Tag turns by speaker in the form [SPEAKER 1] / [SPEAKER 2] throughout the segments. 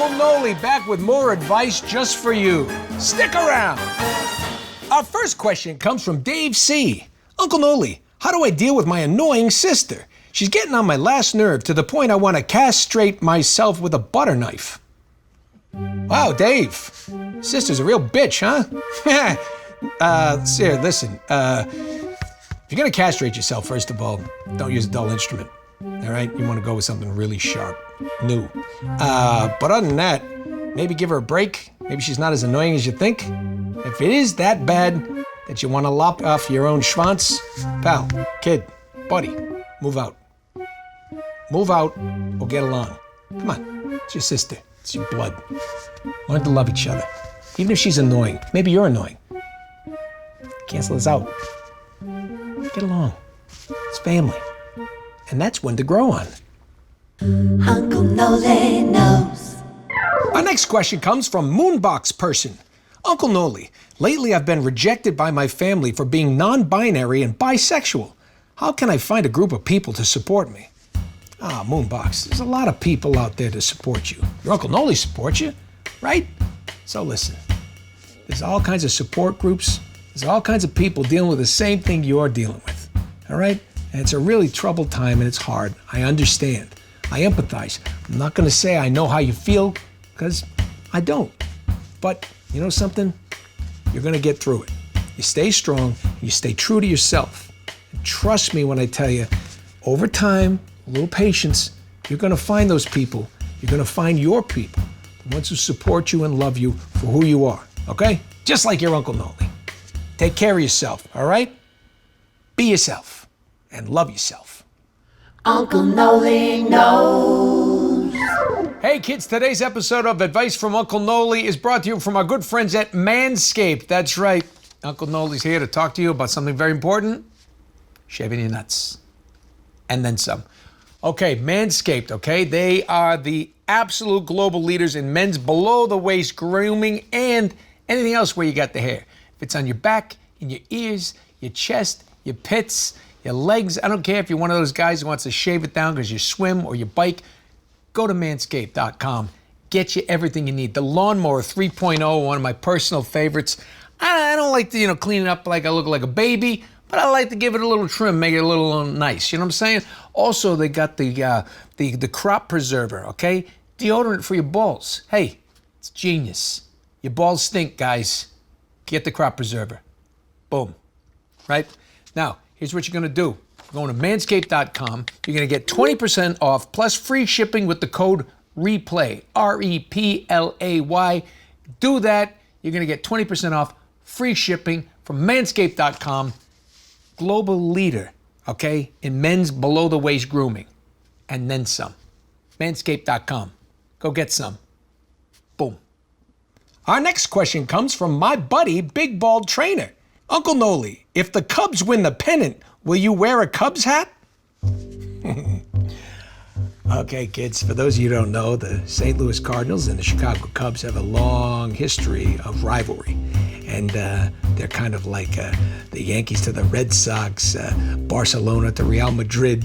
[SPEAKER 1] Uncle Noly back with more advice just for you. Stick around. Our first question comes from Dave C. Uncle Noly, how do I deal with my annoying sister? She's getting on my last nerve to the point I want to castrate myself with a butter knife. Wow, Dave. Sister's a real bitch, huh? Here, listen. If you're going to castrate yourself, first of all, don't use a dull instrument. All right? You want to go with something really sharp, new. But other than that, maybe give her a break. Maybe she's not as annoying as you think. If it is that bad that you want to lop off your own schwanz, pal, kid, buddy, move out. Move out or get along. Come on, it's your sister. It's your blood. Learn to love each other. Even if she's annoying. Maybe you're annoying. Cancel this out. Get along. It's family. And that's one to grow on.
[SPEAKER 2] Uncle Noly knows.
[SPEAKER 1] Our next question comes from Moonbox Person. Uncle Noly, lately I've been rejected by my family for being non-binary and bisexual. How can I find a group of people to support me? Moonbox, there's a lot of people out there to support you. Your Uncle Noly supports you, right? So listen, there's all kinds of support groups. There's all kinds of people dealing with the same thing you're dealing with, all right? And it's a really troubled time and it's hard. I understand. I empathize. I'm not gonna say I know how you feel, because I don't. But you know something? You're gonna get through it. You stay strong, you stay true to yourself. And trust me when I tell you, over time, a little patience, you're gonna find those people. You're gonna find your people, the ones who support you and love you for who you are, okay? Just like your Uncle Noly. Take care of yourself, all right? Be yourself and love yourself.
[SPEAKER 2] Uncle Noly knows.
[SPEAKER 1] Hey kids, today's episode of Advice from Uncle Noly is brought to you from our good friends at Manscaped. That's right, Uncle Noly's here to talk to you about something very important, shaving your nuts. And then some. Okay, Manscaped, okay? They are the absolute global leaders in men's below-the-waist grooming and anything else where you got the hair. If it's on your back, in your ears, your chest, your pits, your legs, I don't care if you're one of those guys who wants to shave it down because you swim or you bike, go to manscaped.com. Get you everything you need. The Lawnmower 3.0, one of my personal favorites. I don't like to, clean it up like I look like a baby, but I like to give it a little trim, make it a little nice. You know what I'm saying? Also, they got the crop preserver, okay? Deodorant for your balls. Hey, it's genius. Your balls stink, guys. Get the crop preserver. Boom. Right? Now, here's what you're going to do. You're going to manscaped.com. You're going to get 20% off plus free shipping with the code REPLAY. REPLAY. Do that. You're going to get 20% off free shipping from manscaped.com. Global leader, okay, in men's below-the-waist grooming. And then some. Manscaped.com. Go get some. Boom. Our next question comes from my buddy, Big Bald Trainer. Uncle Noly, if the Cubs win the pennant, will you wear a Cubs hat? Okay, kids, for those of you who don't know, the St. Louis Cardinals and the Chicago Cubs have a long history of rivalry. And they're kind of like the Yankees to the Red Sox, Barcelona to Real Madrid,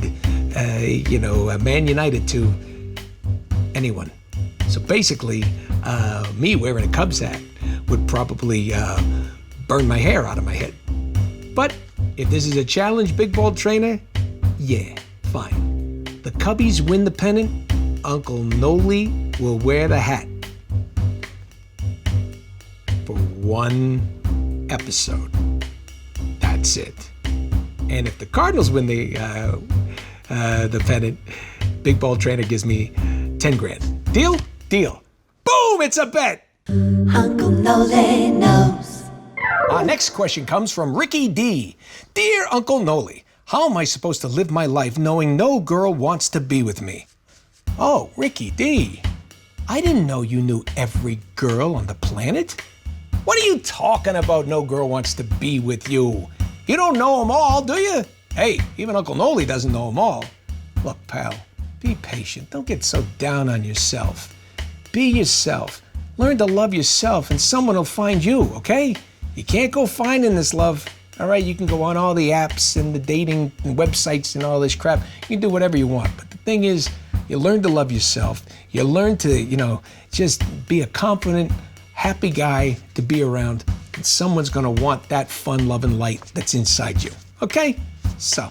[SPEAKER 1] Man United to anyone. So basically, me wearing a Cubs hat would probably burn my hair out of my head. But if this is a challenge, Big Bald Trainer, yeah, fine. The Cubbies win the pennant, Uncle Noly will wear the hat. For one episode. That's it. And if the Cardinals win the pennant, Big Bald Trainer gives me 10 grand. Deal? Deal. Boom! It's a bet!
[SPEAKER 2] Uncle Noly knows.
[SPEAKER 1] Our next question comes from Ricky D. Dear Uncle Noly, how am I supposed to live my life knowing no girl wants to be with me? Oh, Ricky D. I didn't know you knew every girl on the planet. What are you talking about no girl wants to be with you? You don't know them all, do you? Hey, even Uncle Noly doesn't know them all. Look, pal, be patient. Don't get so down on yourself. Be yourself. Learn to love yourself and someone will find you, okay? You can't go finding this love, all right? You can go on all the apps and the dating websites and all this crap. You can do whatever you want. But the thing is, You learn to love yourself. You learn to, just be a confident, happy guy to be around. And someone's gonna want that fun, loving light that's inside you. Okay? So,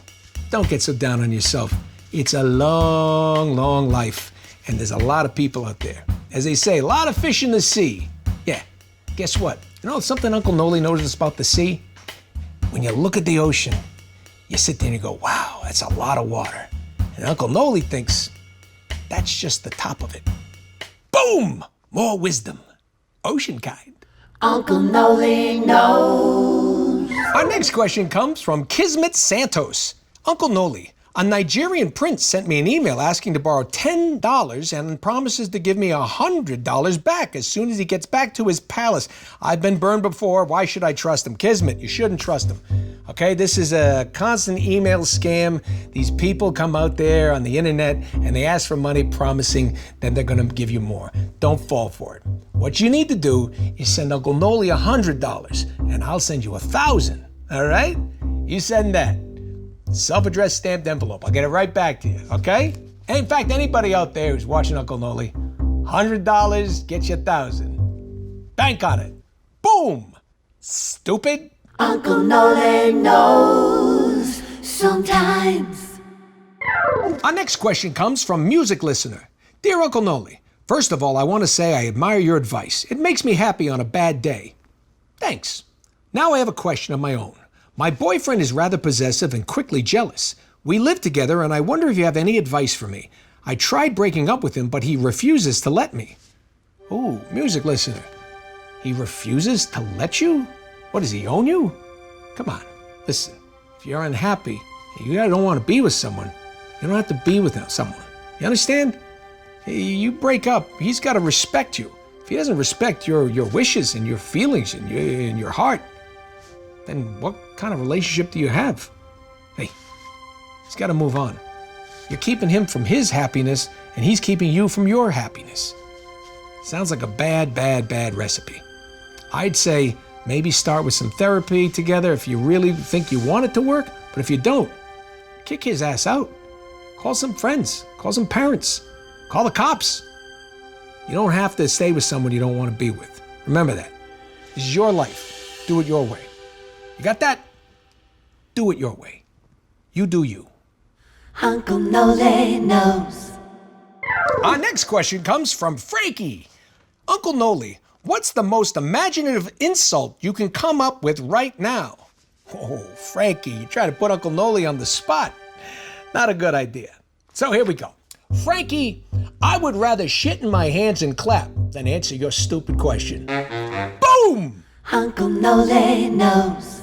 [SPEAKER 1] don't get so down on yourself. It's a long, long life. And there's a lot of people out there. As they say, a lot of fish in the sea. Yeah, guess what? You know something Uncle Noly noticed about the sea? When you look at the ocean, you sit there and you go, wow, that's a lot of water. And Uncle Noly thinks, that's just the top of it. Boom! More wisdom. Ocean kind.
[SPEAKER 2] Uncle Noly knows.
[SPEAKER 1] Our next question comes from Kismet Santos. Uncle Noly, a Nigerian prince sent me an email asking to borrow $10 and promises to give me $100 back as soon as he gets back to his palace. I've been burned before. Why should I trust him? Kismet, you shouldn't trust him. Okay, this is a constant email scam. These people come out there on the internet and they ask for money promising that they're gonna give you more. Don't fall for it. What you need to do is send Uncle Noly $100 and I'll send you 1,000, all right? You send that. Self-addressed stamped envelope. I'll get it right back to you, okay? And in fact, anybody out there who's watching Uncle Noly, $100 gets you 1,000. Bank on it. Boom! Stupid.
[SPEAKER 2] Uncle Noly knows sometimes.
[SPEAKER 1] Our next question comes from music listener. Dear Uncle Noly, first of all, I want to say I admire your advice. It makes me happy on a bad day. Thanks. Now I have a question of my own. My boyfriend is rather possessive and quickly jealous. We live together and I wonder if you have any advice for me. I tried breaking up with him, but he refuses to let me. Ooh, music listener. He refuses to let you? What, does he own you? Come on, listen. If you're unhappy, you don't want to be with someone, you don't have to be with someone. You understand? You break up, he's got to respect you. If he doesn't respect your wishes and your feelings and your heart, then what kind of relationship do you have? Hey, he's got to move on. You're keeping him from his happiness, and he's keeping you from your happiness. Sounds like a bad, bad, bad recipe. I'd say maybe start with some therapy together if you really think you want it to work, but if you don't, kick his ass out. Call some friends, call some parents, call the cops. You don't have to stay with someone you don't want to be with. Remember that. This is your life. Do it your way. You got that? Do it your way. You do you.
[SPEAKER 2] Uncle Noly knows.
[SPEAKER 1] Our next question comes from Frankie. Uncle Noly, what's the most imaginative insult you can come up with right now? Oh, Frankie, you try to put Uncle Noly on the spot. Not a good idea. So here we go. Frankie, I would rather shit in my hands and clap than answer your stupid question. Boom!
[SPEAKER 2] Uncle Noly knows.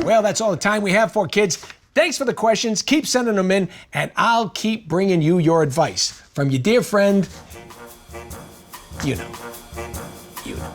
[SPEAKER 1] Well, that's all the time we have for kids. Thanks for the questions. Keep sending them in, and I'll keep bringing you your advice from your dear friend, you know. You know.